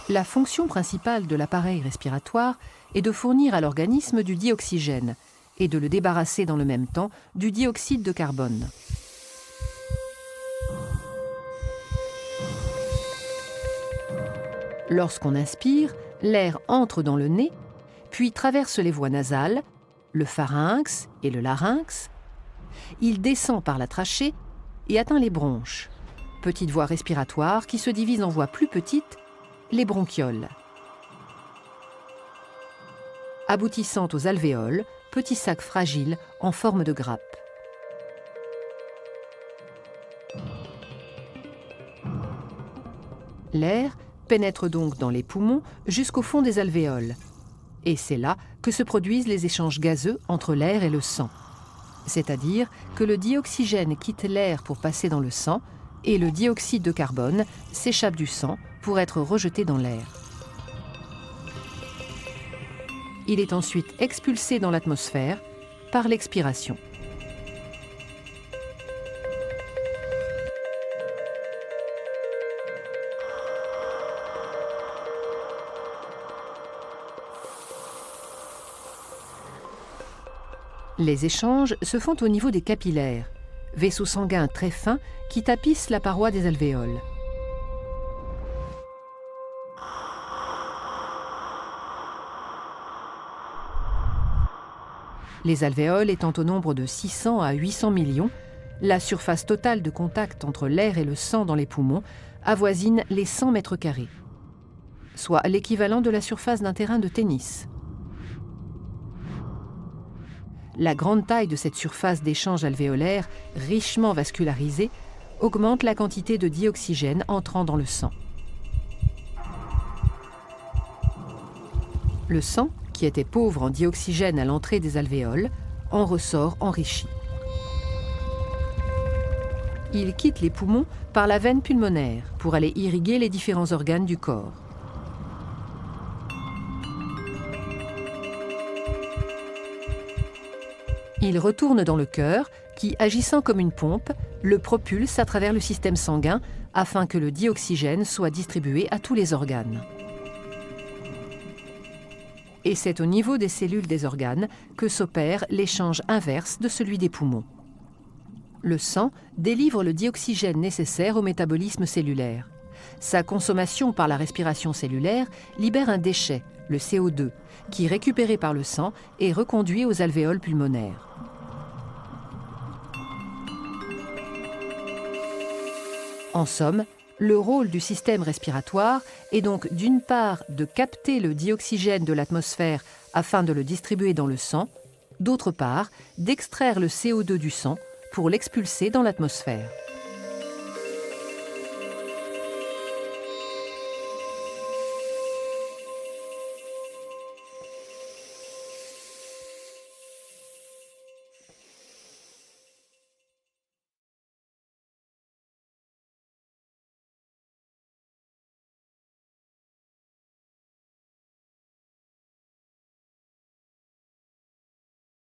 La fonction principale de l'appareil respiratoire est de fournir à l'organisme du dioxygène et de le débarrasser dans le même temps du dioxyde de carbone. Lorsqu'on inspire, l'air entre dans le nez, puis traverse les voies nasales, le pharynx et le larynx. Il descend par la trachée et atteint les bronches, petites voies respiratoires qui se divisent en voies plus petites, les bronchioles. Aboutissant aux alvéoles, petits sacs fragiles en forme de grappe. L'air pénètre donc dans les poumons jusqu'au fond des alvéoles. Et c'est là que se produisent les échanges gazeux entre l'air et le sang. C'est-à-dire que le dioxygène quitte l'air pour passer dans le sang et le dioxyde de carbone s'échappe du sang pour être rejeté dans l'air. Il est ensuite expulsé dans l'atmosphère par l'expiration. Les échanges se font au niveau des capillaires, vaisseaux sanguins très fins qui tapissent la paroi des alvéoles. Les alvéoles étant au nombre de 600 à 800 millions, la surface totale de contact entre l'air et le sang dans les poumons avoisine les 100 mètres carrés, soit l'équivalent de la surface d'un terrain de tennis. La grande taille de cette surface d'échange alvéolaire, richement vascularisée, augmente la quantité de dioxygène entrant dans le sang. Le sang, qui était pauvre en dioxygène à l'entrée des alvéoles, en ressort enrichi. Il quitte les poumons par la veine pulmonaire pour aller irriguer les différents organes du corps. Il retourne dans le cœur qui, agissant comme une pompe, le propulse à travers le système sanguin afin que le dioxygène soit distribué à tous les organes. Et c'est au niveau des cellules des organes que s'opère l'échange inverse de celui des poumons. Le sang délivre le dioxygène nécessaire au métabolisme cellulaire. Sa consommation par la respiration cellulaire libère un déchet, le CO2, qui, récupéré par le sang, est reconduit aux alvéoles pulmonaires. En somme, le rôle du système respiratoire est donc d'une part de capter le dioxygène de l'atmosphère afin de le distribuer dans le sang, d'autre part d'extraire le CO2 du sang pour l'expulser dans l'atmosphère.